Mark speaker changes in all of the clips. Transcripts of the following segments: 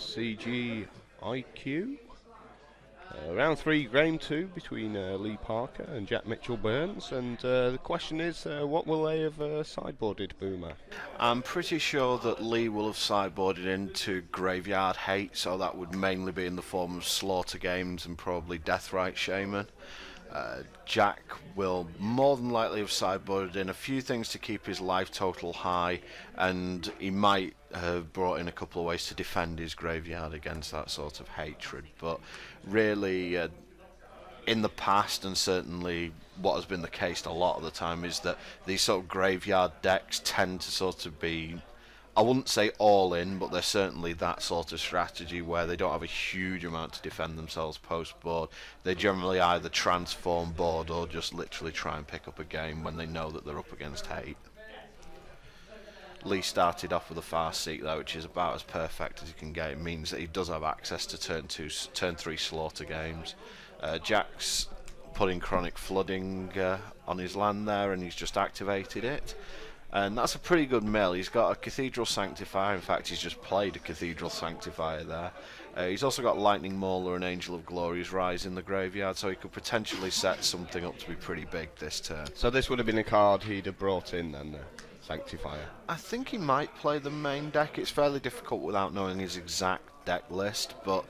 Speaker 1: SCGIQ. Round 3, game 2 between Lee Parker and Jack Mitchell-Burns, and the question is, what will they have sideboarded, Boomer?
Speaker 2: I'm pretty sure that Lee will have sideboarded into Graveyard Hate, so that would mainly be in the form of Slaughter Games and probably Deathrite Shaman. Jack will more than likely have sideboarded in a few things to keep his life total high, and he might have brought in a couple of ways to defend his graveyard against that sort of hatred. But really, in the past, and certainly what has been the case a lot of the time, is that these sort of graveyard decks tend to sort of be, I wouldn't say all in, but they're certainly that sort of strategy where they don't have a huge amount to defend themselves post-board. They generally either transform board or just literally try and pick up a game when they know that they're up against hate. Lee started off with a Farseek though, which is about as perfect as you can get. It means that he does have access to turn 3 Slaughter Games. Jack's putting Chronic Flooding on his land there, and he's just activated it. And that's a pretty good mill. He's got a Cathedral Sanctifier. In fact, he's just played a Cathedral Sanctifier there. He's also got Lightning Mauler and Angel of Glory's Rise in the graveyard, so he could potentially set something up to be pretty big this turn.
Speaker 1: So this would have been a card he'd have brought in then, Sanctifier?
Speaker 2: I think he might play the main deck. It's fairly difficult without knowing his exact deck list, but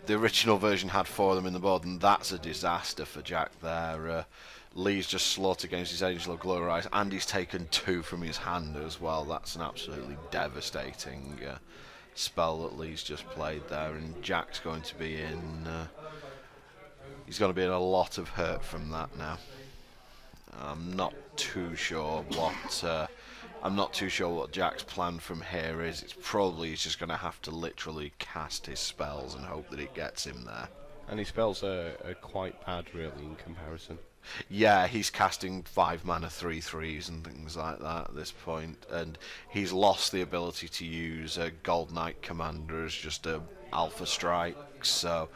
Speaker 2: the original version had 4 of them in the board, and that's a disaster for Jack there. Lee's just Slaughter against his Angel of Glory Rise, and he's taken 2 from his hand as well. That's an absolutely devastating spell that Lee's just played there, and Jack's going to be in. He's going to be in a lot of hurt from that now. I'm not too sure what Jack's plan from here is. It's probably he's just going to have to literally cast his spells and hope that it gets him there.
Speaker 1: And his spells are quite bad, really, in comparison.
Speaker 2: Yeah, he's casting 5 mana 3/3s and things like that at this point, and he's lost the ability to use a Gold Knight Commander as just a alpha strike, so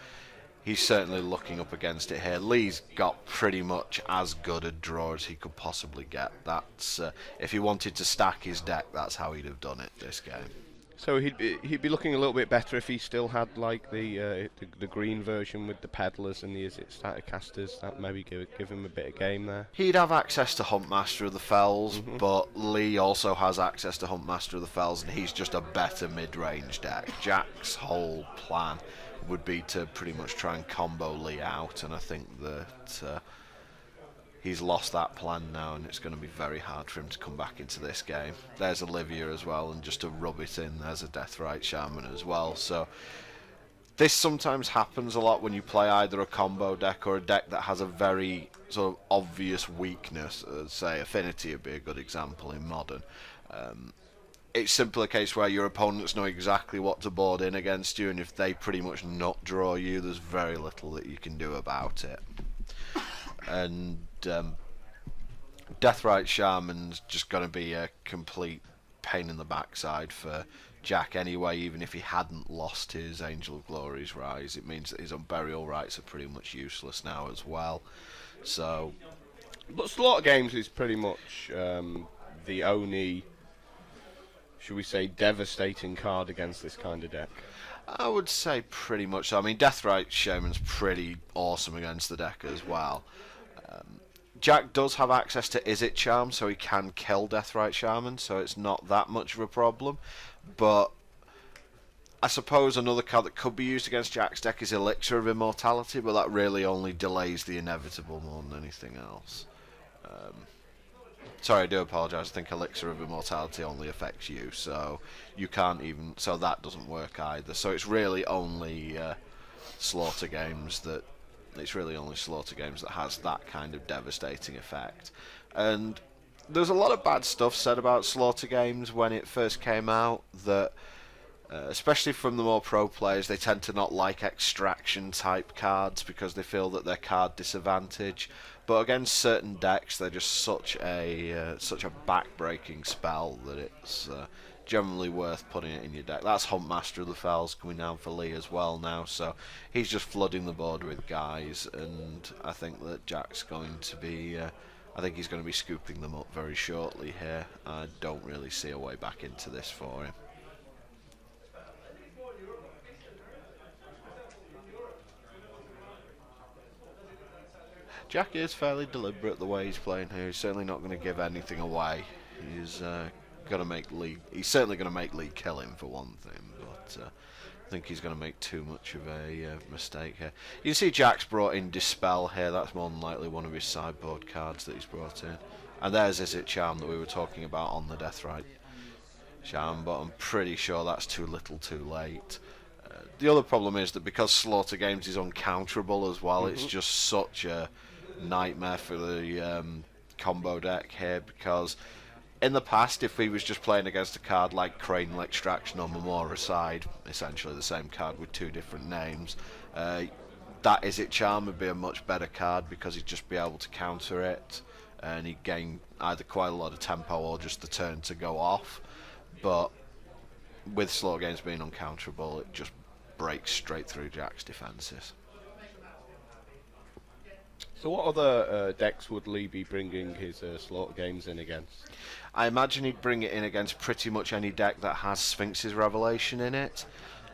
Speaker 2: he's certainly looking up against it here. Lee's got pretty much as good a draw as he could possibly get. That's if he wanted to stack his deck, that's how he'd have done it this game.
Speaker 1: So he'd be looking a little bit better if he still had like the green version with the peddlers and the Statecasters. That maybe give him a bit of game there.
Speaker 2: He'd have access to Huntmaster of the Fells, but Lee also has access to Huntmaster of the Fells, and he's just a better mid-range deck. Jack's whole plan would be to pretty much try and combo Lee out, and I think that he's lost that plan now, and it's going to be very hard for him to come back into this game. There's Olivia as well, and just to rub it in, there's a Deathrite Shaman as well. So this sometimes happens a lot when you play either a combo deck or a deck that has a very sort of obvious weakness. Say Affinity would be a good example in Modern. It's simply a case where your opponents know exactly what to board in against you, and if they pretty much not draw you, there's very little that you can do about it. And Deathrite Shaman's just going to be a complete pain in the backside for Jack anyway. Even if he hadn't lost his Angel of Glory's Rise, it means that his Unburial Rights are pretty much useless now as well. So,
Speaker 1: but Slaughter Games is pretty much the only, should we say, devastating card against this kind of deck.
Speaker 2: I would say pretty much so. I mean, Deathrite Shaman's pretty awesome against the deck as well. Jack does have access to Izzet Charm, so he can kill Deathrite Shaman, so it's not that much of a problem. But I suppose another card that could be used against Jack's deck is Elixir of Immortality, but that really only delays the inevitable more than anything else. Sorry, I do apologise. I think Elixir of Immortality only affects you, so you can't even. So that doesn't work either. So it's really only Slaughter Games that. It's really only Slaughter Games that has that kind of devastating effect. And there's a lot of bad stuff said about Slaughter Games when it first came out, that especially from the more pro players, they tend to not like extraction type cards because they feel that they're card disadvantage. But against certain decks, they're just such a back-breaking spell that it's generally worth putting it in your deck. That's Huntmaster of the Fells coming down for Lee as well now, so he's just flooding the board with guys, and I think that Jack's going to be I think he's going to be scooping them up very shortly here. I don't really see a way back into this for him. Jack is fairly deliberate the way he's playing here. He's certainly not going to give anything away. He's going to make Lee. He's certainly going to make Lee kill him for one thing, but I think he's going to make too much of a mistake here. You can see Jack's brought in Dispel here. That's more than likely one of his sideboard cards that he's brought in. And there's Is It Charm that we were talking about on the Deathrite Charm, but I'm pretty sure that's too little too late. The other problem is that because Slaughter Games is uncounterable as well, it's just such a nightmare for the combo deck here, because in the past, if he was just playing against a card like Cranial Extraction or Memoricide, essentially the same card with two different names, that Is It Charm would be a much better card because he'd just be able to counter it and he'd gain either quite a lot of tempo or just the turn to go off. But with Slaughter Games being uncounterable, it just breaks straight through Jack's defences.
Speaker 1: So what other decks would Lee be bringing his Slaughter Games in against?
Speaker 2: I imagine he'd bring it in against pretty much any deck that has Sphinx's Revelation in it.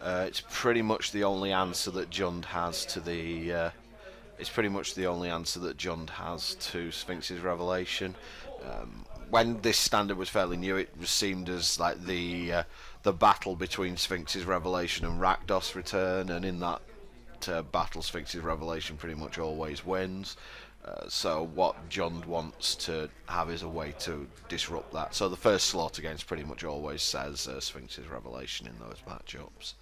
Speaker 2: It's pretty much the only answer that Jund has to the. It's pretty much the only answer that Jund has to Sphinx's Revelation. When this standard was fairly new, it was seemed as like the battle between Sphinx's Revelation and Rakdos Return, and in that battle, Sphinx's Revelation pretty much always wins. So what Jund wants to have is a way to disrupt that. So the first Slaughter Games pretty much always says Sphinx's Revelation in those matchups.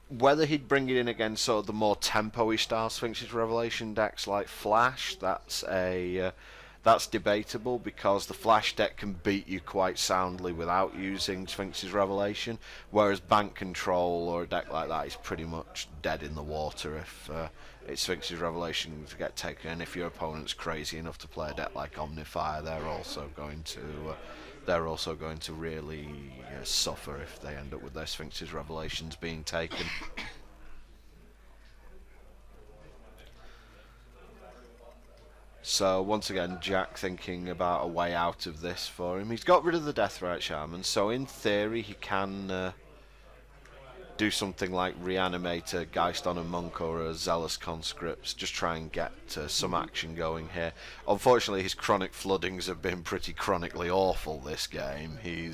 Speaker 2: Whether he'd bring it in against sort of the more tempo-y style Sphinx's Revelation decks like Flash, that's debatable, because the Flash deck can beat you quite soundly without using Sphinx's Revelation, whereas Bank Control or a deck like that is pretty much dead in the water if it's Sphinx's Revelation to get taken. And if your opponent's crazy enough to play a deck like Omnifire, they're also going to really suffer if they end up with their Sphinx's Revelations being taken. So once again, Jack thinking about a way out of this for him. He's got rid of the Deathrite Shaman, so in theory he can do something like reanimate a Geist on a Monk or a Zealous Conscripts, just try and get some action going here. Unfortunately, his chronic floodings have been pretty chronically awful this game. He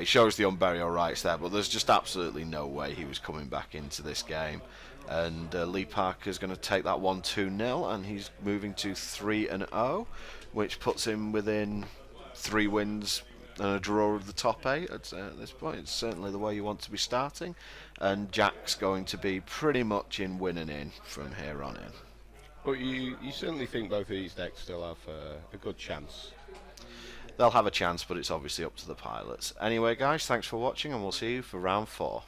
Speaker 2: shows the Unburial Rites there, but there's just absolutely no way he was coming back into this game. And Lee Parker's going to take that 1-2-0, and he's moving to 3-0, which puts him within 3 wins and a draw of the top 8 at this point. It's certainly the way you want to be starting, and Jack's going to be pretty much in winning in from here on in.
Speaker 1: But you certainly think both of these decks still have a good chance?
Speaker 2: They'll have a chance, but it's obviously up to the pilots. Anyway guys, thanks for watching, and we'll see you for round 4.